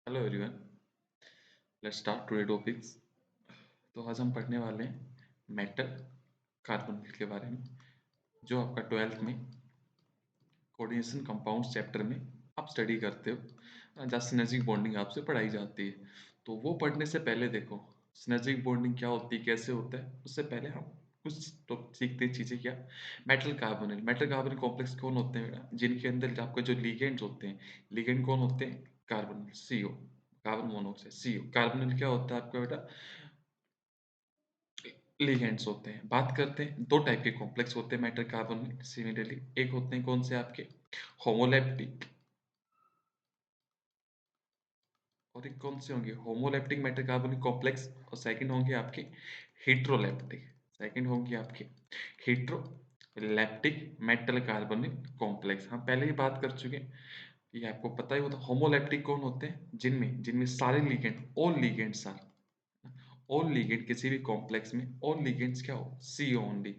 Hello everyone, let's start today topics. तो आज हम पढ़ने वाले हैं मेटल कार्बोनिल के बारे में, जो आपका 12th में कोऑर्डिनेशन कंपाउंड्स चैप्टर में आप स्टडी करते हो, जहाँ सिनर्जिक बॉन्डिंग आपसे पढ़ाई जाती है। तो वो पढ़ने से पहले देखो सिनर्जिक बॉन्डिंग क्या होती है, कैसे होता है। उससे पहले हम कुछ तो सीखते हैं चीज़ें। क्या? मेटल कार्बोनिल कॉम्प्लेक्स कौन होते हैं बेटा? जिनके अंदर आपके जो लिगेंड्स होते हैं, लिगेंड कौन होते हैं? Carbonyl, CO, carbon monoxide, CO. Carbonyl क्या होता है आपका बेटा? लिगेंड्स होते हैं। बात करते हैं, दो टाइप के कॉम्प्लेक्स होते हैं मेटल कार्बोनिल सिमिलरली। एक होते हैं कौन से आपके? होमोलैप्टिक। और एक कौन से होंगे? Homoleptic metal carbonic complex. और सेकंड होंगे आपके हेट्रोलैप्टिक। सेकंड होंगे आपके हेट्रोलैप्टिक मेटल कार्बोनिक कॉम्प्लेक्स। हम पहले ही बात कर चुके हैं, ये आपको पता ही होता। होमोलैप्टिक कौन होते हैं? जिनमें जिनमें सारे legend, all legends are, all legend किसी भी कॉम्प्लेक्स में ऑल लिगेंड्स क्या हो? सी ओनली।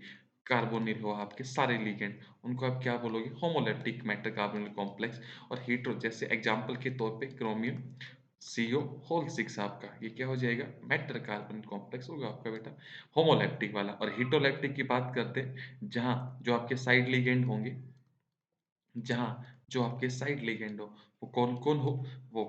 कार्बोनिल हो आपके सारे लिगेंड, उनको आप क्या बोलोगे? Homoleptic metal carbonyl complex. और हेट्रो, जैसे एग्जांपल के तौर पे क्रोमियम CO होल 6 आपका, ये क्या हो जाएगा? मेटल कार्बन कॉम्प्लेक्स होगा आपका बेटा, होमोलैप्टिक वाला। और हेट्रोलैप्टिक की बात करते हैं, जहाँ जो आपके साइड लिगेंड होंगे, जहाँ जो आपके साइड लिगेंड हो, वो कौन कौन हो? वो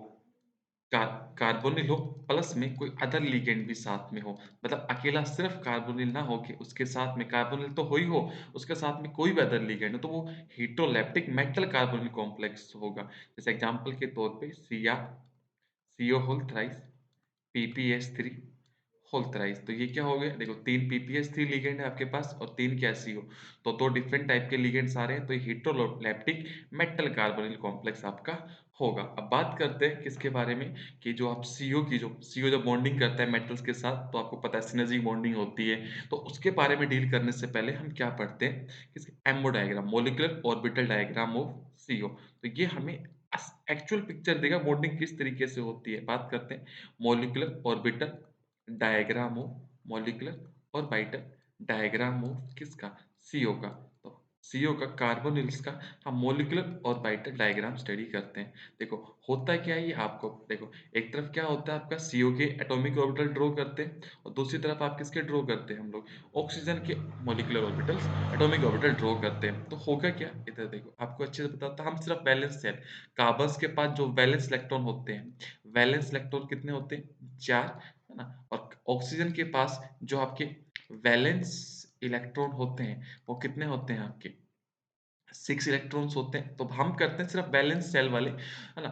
कार कार्बोनिल हो, प्लस में कोई अदर लिगेंड भी साथ में हो। मतलब अकेला सिर्फ कार्बोनिल ना हो के उसके साथ में कार्बोनिल तो हो ही हो, उसके साथ में कोई भी अदर लिगेंड हो, तो वो हेट्रोलैप्टिक मेटल कार्बोनिल कॉम्प्लेक्स होगा। जैसे एग्जांपल के तौर पे CO whole thrice, PPS3 whole thrice. तो ये क्या हो गया? देखो 3 PPS3 लिगेंड है आपके पास और 3 क्या? CO। तो 2 डिफरेंट टाइप के लिगेंड्स आ रहे हैं, तो ये हेट्रोलैप्टिक मेटल कार्बोनिल कॉम्प्लेक्स आपका होगा। अब बात करते हैं किसके बारे में, कि जो आप CO जब बॉन्डिंग करता है मेटल्स के साथ, तो आपको पता है सिनर्जी बॉन्डिंग होती है। तो उसके बारे में डील करने से पहले हम क्या पढ़ते हैं? किसके? Ammo diagram, molecular orbital diagram of CO। तो ये हमें एक्चुअल पिक्चर देगा बॉन्डिंग किस तरीके से होती है। बात करते हैं molecular orbital diagram of, molecular orbital diagram of किसका? CO का। तो CO का, कार्बोनिल्स का हम मॉलिक्यूलर ऑर्बिटल डायग्राम स्टडी करते हैं। देखो होता क्या है ये आपको देखो, एक तरफ क्या होता है आपका? CO के एटॉमिक ऑर्बिटल ड्रॉ करते हैं, और दूसरी तरफ आप किसके ड्रॉ करते हैं? हम लोग ऑक्सीजन के molecular orbitals, atomic orbital draw करते हैं। तो होगा क्या? इधर देखो, आपको अच्छे से पता था, हम सिर्फ वैलेंस शेल, कार्बन्स के पास जो वैलेंस इलेक्ट्रॉन होते हैं, वैलेंस इलेक्ट्रॉन कितने होते हैं? 4, है ना? और ऑक्सीजन के पास जो आपके वैलेंस इलेक्ट्रॉन होते हैं, वो कितने होते हैं आपके? 6 इलेक्ट्रॉन्स होते हैं। तो हम करते हैं सिर्फ वैलेंस शेल वाले, है ना?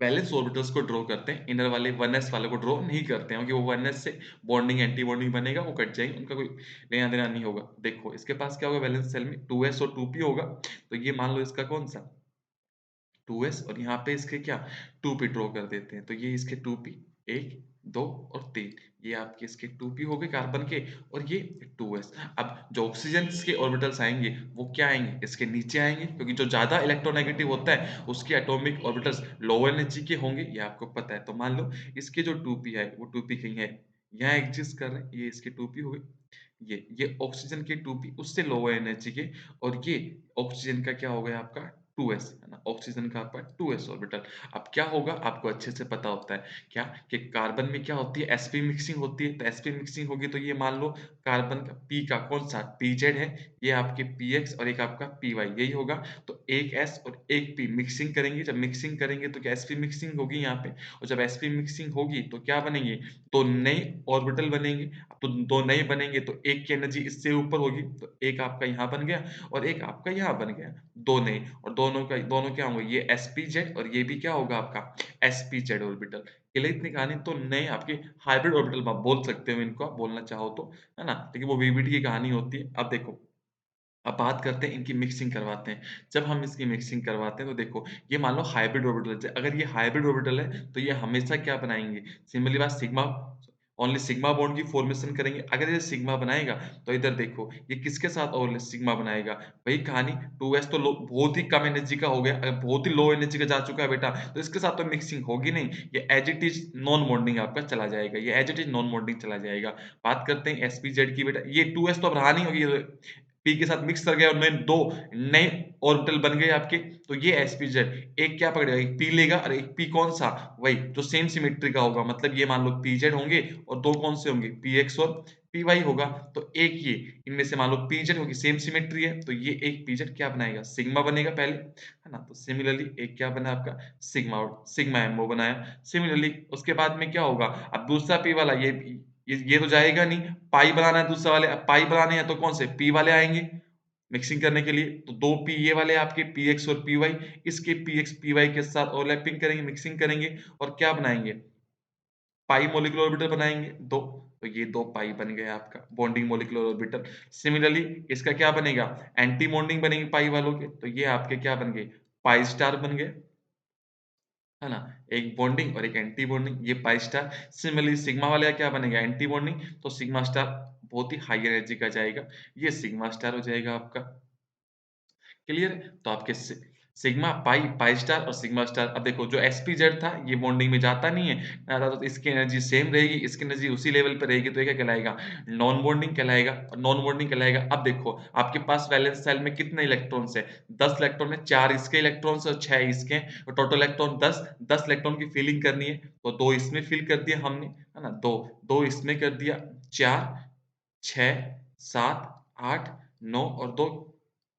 वैलेंस ऑर्बिटल्स को ड्रॉ करते हैं, इनर वाले 1s वाले को ड्रॉ नहीं करते हैं, क्योंकि वो 1s से बॉन्डिंग एंटी बॉन्डिंग बनेगा, वो कट जाएँगे, उनका कोई लेना-देना नहीं होगा। देखो इसके पास क्या होगा वैलेंस शेल में? 2s और 2p होगा। तो ये मान लो इसका कौन-सा? 2s, और यहाँ पे इसके क्या? 2p ड्रॉ कर देते हैं। तो ये इसके 2p, 1, 2 और 3, ये आपके इसके 2p हो गए कार्बन के, और ये 2s। अब जो ऑक्सीजन्स के ऑर्बिटल्स आएँगे, वो क्या आएँगे? इसके नीचे आएँगे, क्योंकि जो ज़्यादा इलेक्ट्रोनेगेटिव होता है, उसके एटॉमिक ऑर्बिटल्स लो एनर्जी के होंगे, ये आपको पता है। तो मान लो इसके जो 2p है, वो 2p कहीं है, यहाँ एग्ज़िस्ट कर रहे हैं, ये इसके 2p हो गए। ये ऑक्सीजन के 2p उससे लोअर एनर्जी के, और ये ऑक्सीजन का क्या हो गया आपका? 2s, है ना? ऑक्सीजन का आपका 2s ऑर्बिटल। अब क्या होगा आपको अच्छे से पता होता है, क्या? कि कार्बन में क्या होती है? sp मिक्सिंग होती है। तो sp मिक्सिंग होगी, तो ये मान लो कार्बन का p का कौन-सा? pz है, ये आपके px और एक आपका py, यही होगा। तो एक s और एक p मिक्सिंग करेंगे, जब मिक्सिंग करेंगे तो क्या? sp मिक्सिंग होगी यहाँ पे, और जब sp मिक्सिंग होगी तो क्या बनेंगे? 2 नए ऑर्बिटल बनेंगे। तो 2 नए बनेंगे, तो एक की एनर्जी इससे ऊपर होगी, तो एक आपका यहाँ बन गया और एक आपका यहाँ बन गया, 2 नए। और दोनों क्या होंगे? ये spz और ये भी क्या होगा आपका? spz orbital. क्लियर इतनी कहानी। तो नए आपके हाइब्रिड ऑर्बिटल आप बोल सकते हो इनको, आप बोलना चाहो तो, है ना? लेकिन वो वीवीडी की कहानी होती है। अब देखो, अब बात करते हैं इनकी मिक्सिंग करवाते हैं। जब हम इसकी मिक्सिंग करवाते हैं, तो देखो ये मान लो हाइब्रिड ऑर्बिटल है। अगर ये हाइब्रिड ऑर्बिटल है, तो ये हमेशा क्या बनाएँगे? सिंपल सी बात, सिग्मा, ओनली सिग्मा बॉन्ड की फॉर्मेशन करेंगे। अगर ये सिग्मा बनाएगा, तो इधर देखो ये किसके साथ और सिग्मा बनाएगा? वही कहानी, 2s तो लो बहुत ही कम एनर्जी का हो गया। अगर बहुत ही लो एनर्जी का जा चुका है बेटा, तो इसके साथ तो मिक्सिंग होगी नहीं। ये as it is non bonding आपका चला जाएगा। ये as it is non bonding चला जाएगा। बात करते हैं sp-Z की बेटा, ये 2s तो अब रहा नहीं होगी, पी के साथ मिक्स कर गया, उनमें 2 नए ऑर्बिटल बन गए आपके, तो ये sp-z एक क्या पकड़ेगा, एक p लेगा और एक p कौन-सा? वही जो सेम सिमेट्री का होगा, मतलब ये मान लो pz होंगे और 2 कौन से होंगे? px और py होगा, तो एक ये इनमें से मान लो pz क्योंकि सेम सिमेट्री है, तो ये एक pz क्या बनाएगा? सिग्मा बनेगा पहले, है ना? तो सिमिलरली एक क्या बना आपका? सिग्मा और सिग्मा mo बनाया। सिमिलरली उसके बाद में क्या होगा? अब दूसरा p वाला ये तो जाएगा नहीं, पाई बनाना है दूसरा वाले, अब पाई बनाने हैं तो कौन से? p वाले आएँगे। मिक्सिंग करने के लिए तो 2 पी ये वाले आपके पीएक्स और पीवाई इसके पीएक्स पीवाई के साथ ओवरलैपिंग करेंगे, मिक्सिंग करेंगे और क्या बनाएँगे? पाई मॉलिक्यूलर ऑर्बिटल बनाएँगे 2 तो ये 2 पाई बन गया आपका बॉन्डिंग मॉलिक्यूलर ऑर्बिटल। सिमिलरली इसका क्या बनेगा? एंटी बॉन्डिंग बनेंगे पाई वालों के, तो ये आपके क्या बन गए? पाई स्टार बन गए, है ना? एक बॉन्डिंग और एक एंटी बॉन्डिंग, ये पाई स्टार। सिमिलरली सिग्मा वाले का क्या बनेगा? एंटी बॉन्डिंग, तो सिग्मा स्टार बहुत ही हाई एनर्जी का जाएगा, ये सिग्मा स्टार हो जाएगा आपका। क्लियर है? तो आपके सिग्मा, पाई, पाई स्टार और सिग्मा स्टार। अब देखो जो sp-z था ये बॉन्डिंग में जाता नहीं है, जाता तो इसकी एनर्जी सेम रहेगी, इसकी एनर्जी उसी लेवल पे रहेगी तो ये क्या कहलाएगा? नॉन बॉन्डिंग कहलाएगा और नॉन बॉन्डिंग कहलाएगा। अब देखो आपके पास वैलेंस शेल में कितने इलेक्ट्रॉन्स हैं? 10 इलेक्ट्रॉन है, 4 इसके इलेक्ट्रॉन्स और 6 इसके हैं और टोटल इलेक्ट्रॉन 10, 10 इलेक्ट्रॉन की फिलिंग करनी है तो 2 इसमें फिल कर दिया हमने, है ना? 2, 2 इसमें कर दिया, 4, 6, 7, 8, 9 और 2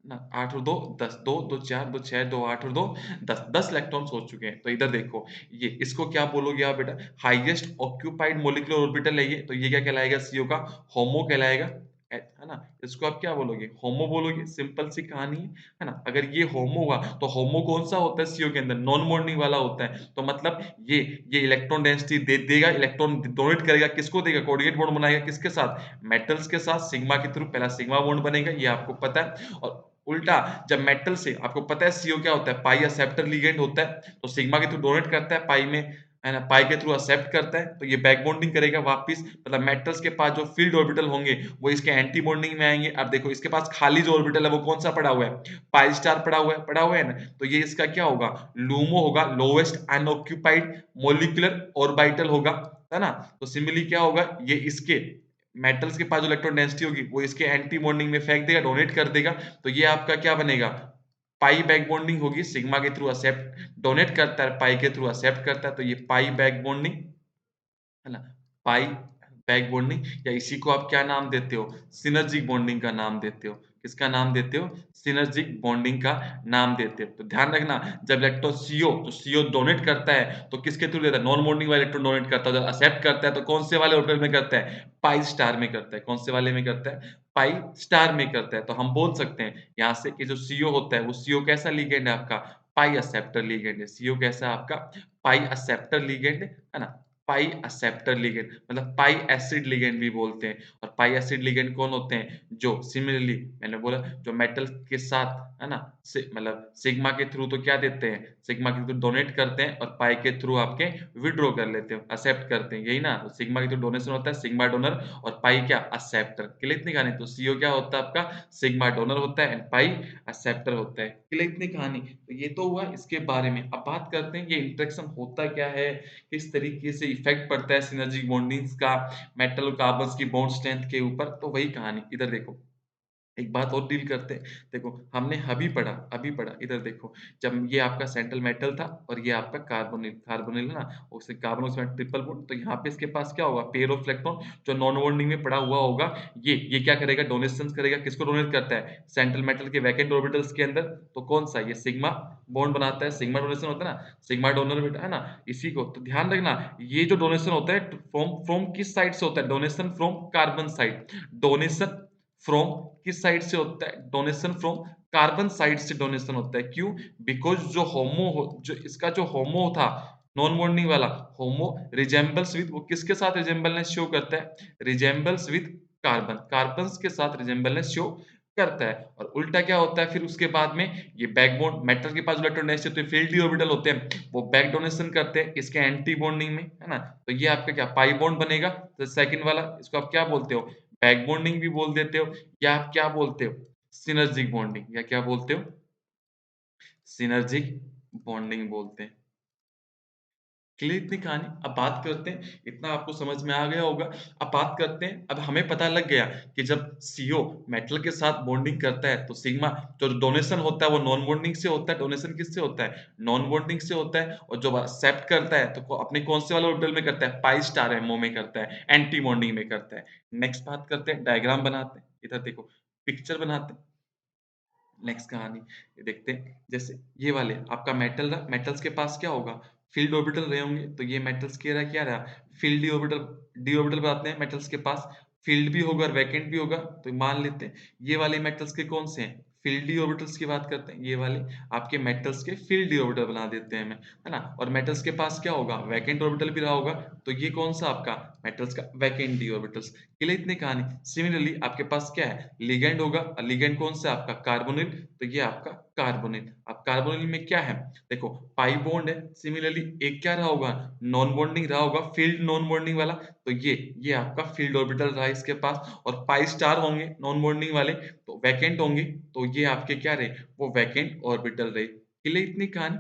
ना 8 और 2 10 2 2 4 2 6 2 8 और 2 10 10 इलेक्ट्रॉन्स हो चुके हैं। तो इधर देखो ये इसको क्या बोलोगे आप बेटा? हाईएस्ट ऑक्यूपाइड मॉलिक्यूलर ऑर्बिटल है ये, तो ये क्या कहलाएगा? सीओ का होमो कहलाएगा। है ना? इसको आप क्या बोलोगे? होमो बोलोगे, सिंपल सी कहानी है ना? अगर ये होमो हुआ तो होमो कौन-सा होता है सीओ के अंदर? नॉन बॉन्डिंग वाला होता है। तो मतलब ये ये इलेक्ट्रॉन डेंसिटी दे देगा, इलेक्ट्रॉन डोनेट करेगा, किसको देगा? कोऑर्डिनेट बॉन्ड बनाएगा किसके साथ? मेटल्स के साथ सिग्मा के थ्रू पहला सिग्मा बॉन्ड बनेगा, ये आपको पता है। और उल्टा जब मेटल से आपको पता है सीओ क्या होता है? पाई एक्सेप्टर लिगैंड होता है, तो सिग्मा के थ्रू डोनेट करता है पाई में, है ना? पाई के थ्रू एक्सेप्ट करता है, तो ये बैक बॉन्डिंग करेगा वापिस, मतलब मेटल्स के पास जो फील्ड ऑर्बिटल होंगे, वो इसके एंटी बॉन्डिंग में आएँगे। अब देखो इसके पास खाली जो ऑर्बिटल है वो कौन-सा पड़ा हुआ है? पाई स्टार पड़ा हुआ है ना? तो ये इसका क्या होगा? लूमो होगा, लोवेस्ट अनऑक्यूपाइड मॉलिक्यूलर ऑर्बिटल होगा, है ना? तो सिमिलरली क्या होगा? ये इसके मेटल्स के पास जो इलेक्ट्रॉन डेंसिटी होगी, वो इसके एंटी बॉन्डिंग में फेंक देगा, डोनेट कर देगा, तो ये आपका क्या बनेगा? पाई बैक बॉन्डिंग होगी, सिग्मा के थ्रू एक्सेप्ट डोनेट करता है, पाई के थ्रू एक्सेप्ट करता है, तो ये पाई बैक बॉन्डिंग, है ना? पाई बैक बॉन्डिंग या इसी को आप क्या नाम देते हो? सिनर्जिक बॉन्डिंग का नाम देते हो। किसका नाम देते हो? सिनर्जिक बॉन्डिंग का नाम देते हो। तो ध्यान रखना जब इलेक्ट्रॉन सीओ तो सीओ डोनेट करता है, तो किसके थ्रू देता है? नॉन बॉन्डिंग वाला इलेक्ट्रॉन डोनेट करता है। जब एक्सेप्ट करता है तो कौन से वाले ऑर्बिटल में करता है? पाई स्टार में करता है। कौन से वाले में करता है? पाई स्टार में करता है। तो हम बोल सकते हैं यहाँ से कि जो सीओ होता है, वो सीओ कैसा लिगैंड है आपका? पाई एक्सेप्टर लिगैंड है। सीओ कैसा है आपका? पाई एक्सेप्टर लिगैंड है ना? पाई एक्सेप्टर लिगैंड मतलब पाई एसिड लिगैंड भी बोलते हैं और पाई एसिड लिगैंड कौन होते हैं? जो सिमिलरली मैंने बोला जो मेटल के साथ है ना मतलब सिग्मा के थ्रू तो क्या देते हैं? सिग्मा के थ्रू डोनेट करते हैं और पाई के थ्रू आपके विथड्रॉ कर लेते हो, एक्सेप्ट करते हैं, यही ना? तो सिग्मा के थ्रू डोनेशन होता है, सिग्मा डोनर और पाई क्या? एक्सेप्टर। क्लियर इतनी कहानी? तो सीओ क्या होता है आपका? सिग्मा डोनर होता है एंड पाई एक्सेप्टर होता है। क्लियर इतनी कहानी? तो ये तो हुआ इसके बारे में। अब बात करते हैं ये इंटरेक्शन होता क्या है? किस तरीके से इफ़ेक्ट पड़ता है सिनर्जिक बॉन्डिंग्स का मेटल और कार्बन्स की बॉन्ड स्ट्रेंथ के ऊपर, तो वही कहानी। इधर देखो, एक बात और डील करते हैं। देखो, हमने अभी पढ़ा, इधर देखो, जब ये आपका सेंट्रल मेटल था और ये आपका कार्बोनिल कार्बोनिल है ना, उससे कार्बन उसमें ट्रिपल बॉन्ड, तो यहाँ पे इसके पास क्या होगा? पेयर ऑफ इलेक्ट्रॉन जो नॉन बॉन्डिंग में पड़ा हुआ होगा, ये क्या करेगा? डोनेशंस करेगा, किसको डोनेट करता है? सेंट्रल मेटल के वैकेंट ऑर्बिटल्स के अंदर, तो कौन-सा? ये सिग्मा बॉन्ड बनाता है, सिग्मा डोनेशन होता है ना, सिग्मा डोनर बेटा, है ना? इसी को तो ध्यान रखना, ये जो डोनेशन होता है फ्रॉम फ्रॉम किस साइड से होता है? Donation from carbon side. Donation from किस साइड से होता है? डोनेशन फ्रॉम कार्बन साइड से डोनेशन होता है। क्यों? बिकॉज़ जो इसका जो होमो था, नॉन बॉन्डिंग वाला, होमो रिजेम्बल्स विथ वो किसके साथ रिजेम्बलनेस शो करता है? रिजेम्बल्स विथ कार्बन, कार्बन्स के साथ रिजेम्बलनेस शो करता है और उल्टा क्या होता है फिर उसके बाद में ये बैक बॉन्ड मेटल के पास जो इलेक्ट्रॉन डेंसिटी होती है, फील्ड डी ऑर्बिटल होते हैं, वो बैक डोनेशन करते हैं इसके एंटी बॉन्डिंग में, है ना? तो ये आपका क्या पाई बॉन्ड बनेगा, तो सेकंड वाला इसको आप क्या बोलते हो? बैक बॉन्डिंग भी बोल देते हो या आप क्या बोलते हो? सिनर्जिक बॉन्डिंग या क्या बोलते हो? सिनर्जिक बॉन्डिंग बोलते हैं। क्लियर इतनी कहानी। अब बात करते हैं, इतना आपको समझ में आ गया होगा। अब बात करते हैं, अब हमें पता लग गया कि जब CO मेटल के साथ बॉन्डिंग करता है तो सिग्मा जो डोनेशन होता है वो नॉन बॉन्डिंग से होता है, डोनेशन किससे होता है? नॉन बॉन्डिंग से होता है और जो एक्सेप्ट करता है तो अपने कौन से वाले ऑर्बिटल में करता है? पाई स्टार एमओ में करता है, एंटी बॉन्डिंग में करता है। नेक्स्ट बात करते हैं, डायग्राम बनाते हैं। इधर देखो, पिक्चर बनाते हैं। नेक्स्ट कहानी ये देखते हैं, जैसे ये वाले आपका मेटल रहा, मेटल्स के पास क्या होगा? फील्ड ऑर्बिटल रहे होंगे, तो ये मेटल्स के रहा क्या रहा? फील्ड डी ऑर्बिटल बनाते हैं मेटल्स के पास, फील्ड भी होगा और वैकेंट भी होगा, तो मान लेते हैं ये वाले मेटल्स के कौन से हैं? फील्ड डी ऑर्बिटल्स की बात करते हैं, ये वाले आपके मेटल्स के फील्ड डी ऑर्बिटल बना देते हैं हमें, है ना? और मेटल्स के पास क्या होगा? वैकेंट ऑर्बिटल भी रहा होगा, तो ये कौन सा आपका मेटल्स का वैकेंट डी ऑर्बिटल्स। के लिए इतनी कहानी। सिमिलरली आपके पास क्या है? लिगैंड होगा, लिगैंड कौन सा आपका? कार्बोनिल, तो ये आपका कार्बोनिल। अब कार्बोनिल में क्या है? देखो पाई बॉन्ड है, सिमिलरली एक क्या रहा होगा? नॉन बॉन्डिंग रहा होगा, फील्ड नॉन बॉन्डिंग वाला, तो ये आपका फील्ड ऑर्बिटल रहा इसके पास, और पाई स्टार होंगे नॉन बॉन्डिंग वाले, तो वैकेंट होंगे, तो ये आपके क्या रहे? वो वैकेंट ऑर्बिटल रहे। क्लियर इतनी कहानी,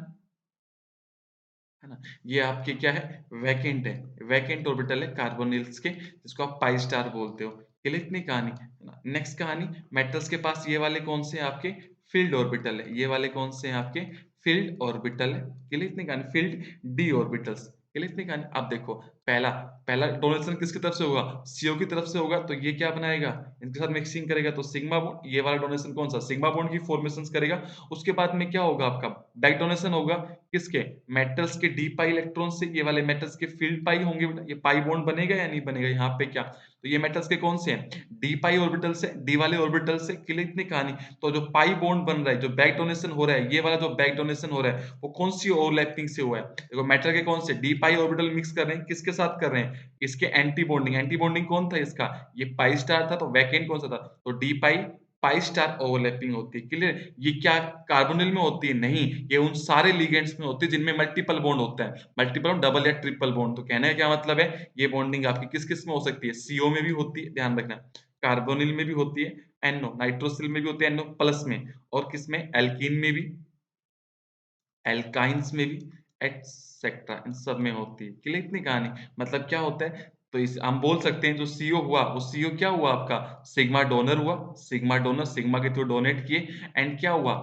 है ना? ये आपके क्या है? वैकेंट है, वैकेंट ऑर्बिटल है कार्बोनिल्स के, जिसको आप पाई स्टार बोलते हो। क्लियर इतनी कहानी, है ना? नेक्स्ट कहानी, मेटल्स के पास ये वाले कौन से हैं आपके? फील्ड ऑर्बिटल है, ये वाले कौन से हैं आपके? फील्ड ऑर्बिटल है। क्लियर इतनी कहानी, फील्ड डी ऑर्बिटल्स। क्लियर इतनी कहानी। अब देखो, पहला पहला डोनेशन किसकी तरफ से होगा? CO की तरफ से होगा, तो ये क्या बनाएगा? इनके साथ मिक्सिंग करेगा तो सिग्मा बॉन्ड, ये वाला डोनेशन कौन सा? सिग्मा बॉन्ड की फॉर्मेशंस करेगा। उसके बाद में क्या होगा आपका? बैक डोनेशन होगा, किसके? मेटल्स के डी पाई इलेक्ट्रॉन से, ये वाले मेटल्स के फील्ड पाई होंगे बेटा, ये पाई बॉन्ड बनेगा या नहीं बनेगा? यहाँ पे क्या, तो ये मेटल्स के कौन से हैं? डी पाई ऑर्बिटल से, डी वाले ऑर्बिटल से। क्लियर इतनी कहानी। तो जो पाई बॉन्ड बन रहा है, जो बैक डोनेशन हो रहा है, ये वाला जो बैक डोनेशन हो रहा है, वो कौन सी ओवरलैपिंग से हुआ है? देखो मेटल के कौन से डी पाई ऑर्बिटल मिक्स कर रहे हैं, किसके साथ कर रहे हैं? इसके एंटी बॉन्डिंग, एंटी बॉन्डिंग कौन था इसका? ये पाई स्टार था, तो वैकेंट कौन सा था? तो डी पाई पाई स्टार ओवरलैपिंग होती है। क्लियर? ये क्या कार्बोनिल में होती है? नहीं, ये उन सारे लिगेंड्स में होती है जिनमें मल्टीपल बॉन्ड होता है। मल्टीपल बॉन्ड, डबल या ट्रिपल बॉन्ड। तो कहने का क्या मतलब है? ये बॉन्डिंग आपकी किस-किस में हो सकती है? CO में भी होती है, ध्यान रखना। कार्बोनिल में भी होती है, NO, नाइट्रोसिल में भी होती है NO प्लस में, और किसमें? एल्कीन में भी, एल्काइन्स में भी, एटसेट्रा इन सब में होती है। क्लियर इतनी कहानी। मतलब क्या होता है? तो इस हम बोल सकते हैं जो CO हुआ, वो CO क्या हुआ आपका? सिग्मा डोनर हुआ, सिग्मा डोनर सिग्मा के थ्रू डोनेट किए, एंड क्या हुआ?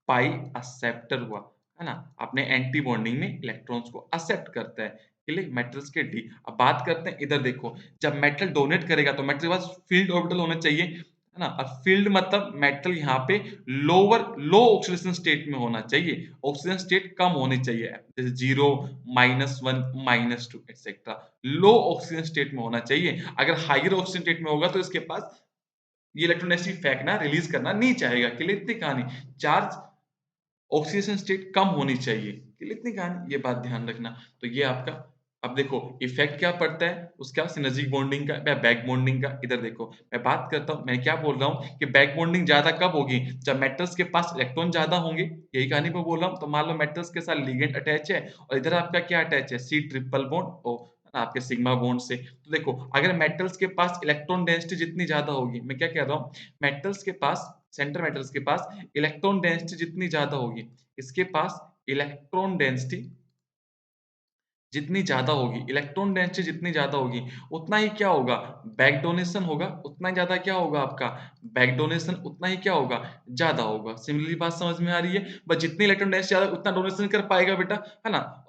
पाई एक्सेप्टर हुआ, है ना? अपने एंटी बॉन्डिंग में इलेक्ट्रॉन्स को एक्सेप्ट करता है। क्लियर? मेटल्स के डी। अब बात करते हैं, इधर देखो, जब मेटल डोनेट करेगा तो मेटल के पास फील्ड ऑर्बिटल होने चाहिए, है ना? अब फील्ड मतलब मेटल यहाँ पे लो ऑक्सीडेशन स्टेट में होना चाहिए, ऑक्सीजन स्टेट कम होनी चाहिए, जैसे 0, -1, -2 एटसेट्रा। लो ऑक्सीजन स्टेट में होना चाहिए। अगर हायर ऑक्सीजन स्टेट में होगा तो इसके पास ये इलेक्ट्रोनेगेटिव फेंकना, रिलीज़ करना नहीं चाहेगा। क्लियर इतनी कहानी। चार्ज ऑक्सीडेशन स्टेट कम होनी चाहिए। क्लियर इतनी कहानी, ये बात ध्यान रखना। तो ये आपका, अब देखो इफ़ेक्ट क्या पड़ता है उसका, सिनर्जिक बॉन्डिंग का या बैक बॉन्डिंग का। इधर देखो, मैं बात करता हूँ, मैं क्या बोल रहा हूँ कि बैक बॉन्डिंग ज़्यादा कब होगी? जब मेटल्स के पास इलेक्ट्रॉन ज़्यादा होंगे, यही कहानी मैं बोल रहा हूँ। तो मान लो मेटल्स के साथ लिगैंड अटैच है और इधर आपका क्या अटैच है? C ट्रिपल बॉन्ड ओ, आपके सिग्मा बॉन्ड से। तो देखो, अगर मेटल्स के पास इलेक्ट्रॉन डेंसिटी जितनी ज़्यादा होगी, मैं क्या कह रहा हूँ? मेटल्स के पास, सेंटर मेटल्स के पास इलेक्ट्रॉन डेंसिटी जितनी ज़्यादा होगी, इसके पास इलेक्ट्रॉन डेंसिटी जितनी ज़्यादा होगी, इलेक्ट्रॉन डेंसिटी जितनी ज़्यादा होगी, उतना ही क्या होगा? बैक डोनेशन होगा, उतना ही ज़्यादा क्या होगा आपका? बैक डोनेशन उतना ही क्या होगा? ज़्यादा होगा। सिमिलरली बात समझ में आ रही है? बस जितनी इलेक्ट्रॉन डेंसिटी ज़्यादा उतना डोनेशन कर पाएगा बेटा, है ना?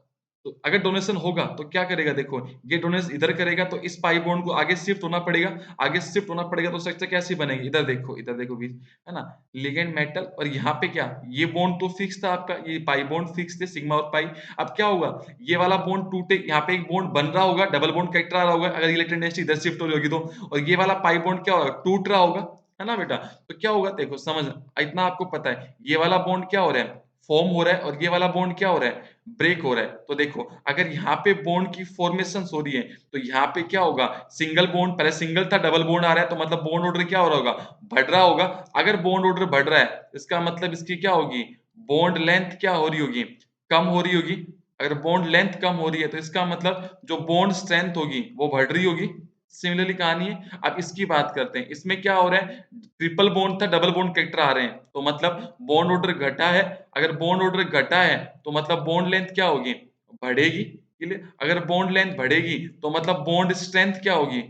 तो अगर डोनेशन होगा तो क्या करेगा देखो, ये डोनेशन इधर करेगा तो इस पाई बॉन्ड को आगे शिफ्ट होना पड़ेगा, आगे शिफ्ट होना पड़ेगा तो स्ट्रक्चर कैसी बनेगी? इधर देखो भी, है ना? लिगैंड मेटल, और यहाँ पे क्या? ये बॉन्ड तो फिक्स था आपका, ये पाई बॉन्ड फिक्स थे सिग्मा और पाई। अब क्या होगा? ये वाला बॉन्ड टूटे, यहाँ पे एक बॉन्ड बन रहा होगा, डबल बॉन्ड कैरेक्टर आ रहा होगा अगर इलेक्ट्रॉन डेंसिटी इधर शिफ्ट हो रही होगी तो, और ये वाला पाई बॉन्ड क्या होगा? टूट रहा होगा, है ना बेटा? तो क्या होगा देखो, समझना, इतना आपको पता है, ये वाला बॉन्ड क्या हो रहा है? फॉर्म हो रहा है, और ये वाला बॉन्ड क्या हो रहा है? ब्रेक हो रहा है। तो देखो, अगर यहाँ पे बॉन्ड की फॉर्मेशंस हो रही है, तो यहाँ पे क्या होगा? सिंगल बॉन्ड, पहले सिंगल था, डबल बॉन्ड आ रहा है, तो मतलब बॉन्ड ऑर्डर क्या हो रहा होगा? बढ़ रहा होगा। अगर बॉन्ड ऑर्डर बढ़ रहा है, इसका मतलब इसकी क्या होगी? बॉन्ड लेंथ क्या हो रही होगी? कम हो रही होगी। अगर बॉन्ड लेंथ कम हो रही है, तो इसका मतलब जो बॉन्ड स्ट्रेंथ होगी, वो बढ़ रही होगी। सिमिलरली कहानी है। अब इसकी बात करते हैं, इसमें क्या हो रहा है? ट्रिपल बॉन्ड था, डबल बॉन्ड कैरेक्टर आ रहे हैं, तो मतलब बॉन्ड ऑर्डर घटा है। अगर बॉन्ड ऑर्डर घटा है, तो मतलब बॉन्ड लेंथ क्या होगी? बढ़ेगी। क्लियर? अगर बॉन्ड लेंथ बढ़ेगी तो मतलब बॉन्ड स्ट्रेंथ क्या होगी?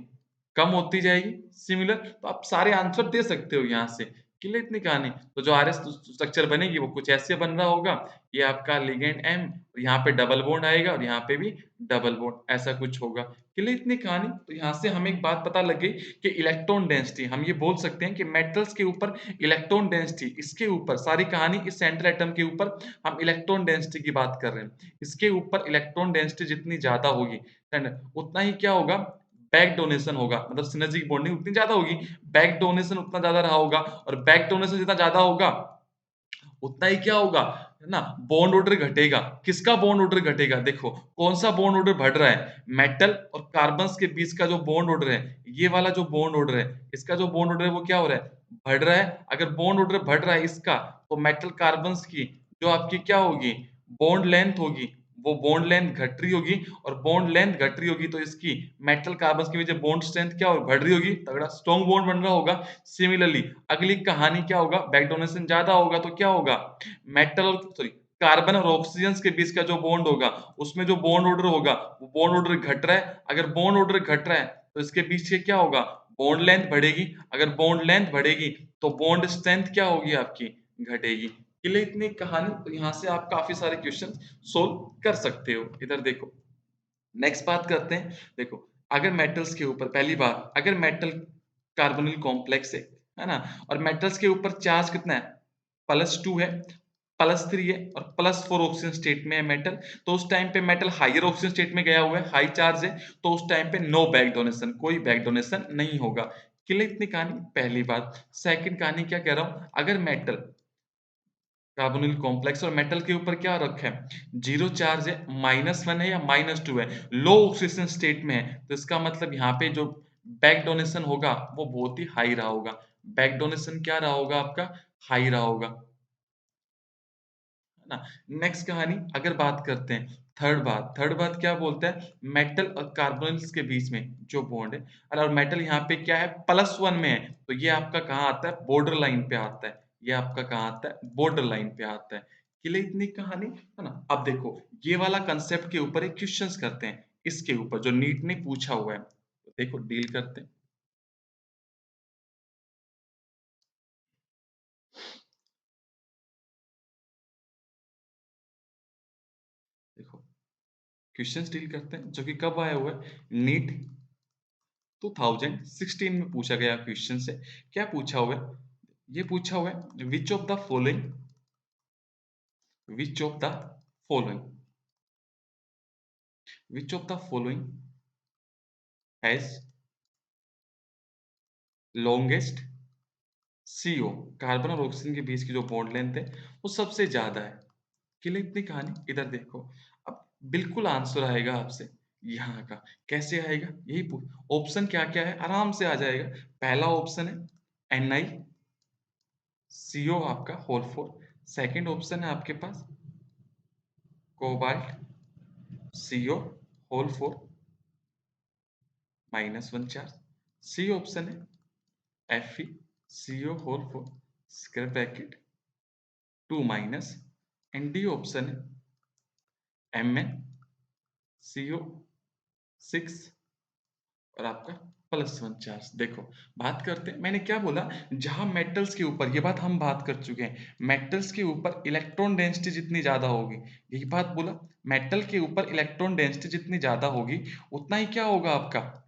कम होती जाएगी, सिमिलर। तो आप सारे आंसर दे सकते हो यहाँ से। क्लियर इतनी कहानी। तो जो आरएस स्ट्रक्चर बनेगी वो कुछ ऐसे बन रहा होगा, ये आपका लिगैंड एम, यहाँ पे डबल बॉन्ड आएगा और यहाँ पे भी डबल बॉन्ड, ऐसा कुछ होगा। क्लियर इतनी कहानी। तो यहाँ से हमें एक बात पता लग गई कि इलेक्ट्रॉन डेंसिटी, हम ये बोल सकते हैं कि मेटल्स के ऊपर इलेक्ट्रॉन डेंसिटी, इसके ऊपर सारी कहानी इस सेंट्रल एटम के ऊपर हम इलेक्ट्रॉन डेंसिटी की बात कर रहे हैं। इसके ऊपर इलेक्ट्रॉन डेंसिटी जितनी ज़्यादा होगी, एंड उतना ही क्या होगा, बैक डोनेशन होगा, मतलब सिनर्जिक बॉन्डिंग उतनी ज़्यादा होगी, बैक डोनेशन उतना ज़्यादा रहा होगा, और बैक डोनेशन जितना ज़्यादा होगा उतना ही क्या होगा, है ना, बॉन्ड ऑर्डर घटेगा। किसका बॉन्ड ऑर्डर घटेगा? देखो, कौन-सा बॉन्ड ऑर्डर बढ़ रहा है? मेटल और कार्बन्स के बीच का जो बॉन्ड ऑर्डर है, ये वाला जो बॉन्ड ऑर्डर है, इसका जो बॉन्ड ऑर्डर है वो क्या हो रहा है? बढ़ रहा है। अगर बॉन्ड ऑर्डर बढ़ रहा है इसका, तो मेटल कार्बन्स की जो आपकी क्या होगी? बॉन्ड लेंथ होगी, वो बॉन्ड लेंथ घट रही होगी, और बॉन्ड लेंथ घट रही होगी तो इसकी मेटल कार्बन्स की वजह बॉन्ड स्ट्रेंथ क्या हो बढ़ रही होगी, तगड़ा स्ट्रॉन्ग बॉन्ड बन रहा होगा। सिमिलरली अगली कहानी क्या होगा, बैक डोनेशन ज़्यादा होगा तो क्या होगा, मेटल और सॉरी कार्बन और ऑक्सीजन के बीच का जो बॉन्ड होगा, उसमें जो बॉन्ड ऑर्डर होगा, वो बॉन्ड ऑर्डर घट रहा है। अगर बॉन्ड ऑर्डर घट रहा है, तो इसके बीच से क्या होगा, बॉन्ड लेंथ बढ़ेगी। अगर बॉन्ड लेंथ बढ़ेगी, तो बॉन्ड स्ट्रेंथ क्या होगी आपकी, घटेगी। क्लियर इतनी कहानी। तो यहाँ से आप काफ़ी सारे क्वेश्चन सोल्व कर सकते हो। इधर देखो, नेक्स्ट बात करते हैं। देखो, अगर मेटल्स के ऊपर पहली बात, अगर मेटल कार्बोनिल कॉम्प्लेक्स है ना? और मेटल्स के ऊपर चार्ज कितना है? +2 है, +3 है और +4 ऑक्सीजन स्टेट में है मेटल। तो उस टाइम पे मेटल हायर ऑक्सीजन स्टेट में गया हुआ है, हाई चार्ज है, तो उस टाइम पे नो बैक डोनेशन, कोई बैक डोनेशन नहीं होगा। क्लियर इतनी कहानी, पहली बात। सेकंड कहानी क्या कह रहा हूँ, अगर मेटल कार्बोनिल कॉम्प्लेक्स और मेटल के ऊपर क्या रखा है, जीरो चार्ज है, -1 है या -2 है, लो ऑक्सीजन स्टेट में है, तो इसका मतलब यहाँ पे जो बैक डोनेशन होगा वो बहुत ही हाई रहा होगा। बैक डोनेशन क्या रहा होगा आपका, हाई रहा होगा, है ना? नेक्स्ट कहानी अगर बात करते हैं, थर्ड बात क्या बोलता है, मेटल और कार्बोनिल्स के बीच में जो बॉन्ड है, और मेटल यहाँ पे क्या है, +1 में है, तो ये आपका कहाँ आता है, बॉर्डर लाइन पे आता है। ये आपका कहाँ आता है, बॉर्डर लाइन पे आता है। क्लियर इतनी कहानी, है ना? अब देखो, ये वाला कंसेप्ट के ऊपर एक क्वेश्चंस करते हैं, इसके ऊपर जो नीट ने पूछा हुआ है। तो देखो डील करते हैं। देखो, क्वेश्चंस डील करते हैं जो कि कब आया हुआ है, नीट 2016 में पूछा गया क्वेश्चन से। क्या पूछा हुआ है, ये पूछा हुआ है, which of the following which of the following has longest CO, carbon और ऑक्सीजन के बीच की जो बॉन्ड लेंथ है वो सबसे ज्यादा है। क्लियर इतनी कहानी। इधर देखो, अब बिल्कुल आंसर आएगा आपसे यहाँ का। कैसे आएगा, यही ऑप्शन क्या क्या है आराम से आ जाएगा। पहला ऑप्शन है NiCO आपका होल 4। सेकंड ऑप्शन है आपके पास cobalt CO whole 4 -1 charge. C option है FeCO whole 4 square bracket 2 minus. And D option है MnCO6 और आपका +1 चार्ज। देखो, बात करते हैं, मैंने क्या बोला, जहां मेटल्स के ऊपर, ये बात हम बात कर चुके हैं, मेटल्स के ऊपर इलेक्ट्रॉन डेंसिटी जितनी ज्यादा होगी, यही बात बोला, मेटल के ऊपर इलेक्ट्रॉन डेंसिटी जितनी ज्यादा होगी, उतना ही क्या होगा आपका,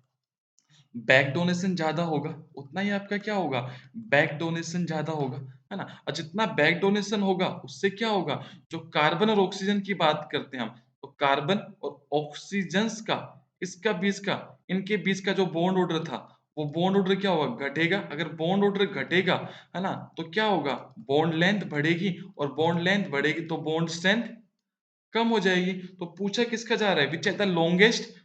बैक डोनेशन ज़्यादा होगा, उतना ही आपका क्या होगा, बैक डोनेशन ज़्यादा होगा, है ना? और जितना बैक डोनेशन होगा, उससे क्या होगा, जो कार्बन और ऑक्सीजन की बात करते हैं हम, तो कार्बन और ऑक्सीजन्स का, इसका बीच का, इनके बीच का जो बॉन्ड ऑर्डर था, वो बॉन्ड ऑर्डर क्या होगा, घटेगा। अगर बॉन्ड ऑर्डर घटेगा, है ना, तो क्या होगा, बॉन्ड लेंथ बढ़ेगी, और बॉन्ड लेंथ बढ़ेगी तो बॉन्ड स्ट्रेंथ कम हो जाएगी। तो पूछा किसका जा रहा है, which is the longest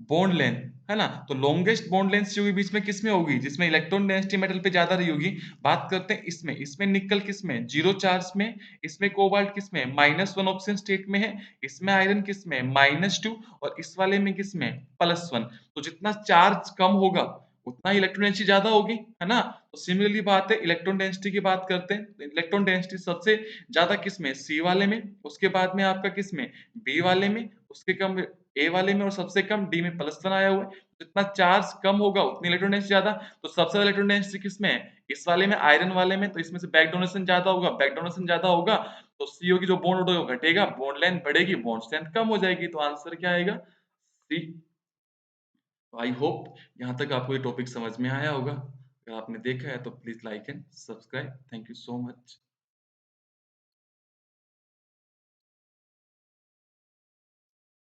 bond length, है ना? तो लॉन्गेस्ट बॉन्ड लेंथ जो बीच में किसमें होगी, जिसमें इलेक्ट्रॉन डेंसिटी मेटल पे ज्यादा रही होगी। बात करते हैं इसमें निकल किसमें, जीरो चार्ज में। इसमें कोबाल्ट किसमें, -1 ऑक्सीजन स्टेट में है। इसमें आयरन किसमें, -2। और इस वाले में किसमें, +1। तो जितना चार्ज कम होगा, उतना ही इलेक्ट्रॉन डेंसिटी ज़्यादा होगी, है ना? तो सिमिलरली बात है इलेक्ट्रॉन डेंसिटी की बात करते हैं। तो इलेक्ट्रॉन डेंसिटी सबसे ज़्यादा किसमें? सी वाले में, उसके बाद में आपका किसमें? बी वाले में, उसके कम ए वाले में और सबसे कम डी में +1 आया हुआ है। जितना चार्ज कम होगा उतनी इलेक्ट्रॉन डेंसिटी ज़्यादा। तो सबसे ज़्यादा इलेक्ट्रॉन डेंसिटी किसमें है? इस वाले में, आयरन वाले में। तो इसमें से बैक डोनेशन ज़्यादा होगा, बैक डोनेशन ज़्यादा होगा तो CO की जो बॉन्ड होगा वो घटेगा, बॉन्ड लेंथ बढ़ेगी, बॉन्ड स्ट्रेंथ कम हो जाएगी। तो आंसर क्या आएगा? सी। आई होप यहाँ तक आपको ये टॉपिक समझ में आया होगा। अगर आपने देखा है तो please like and subscribe. Thank you so much.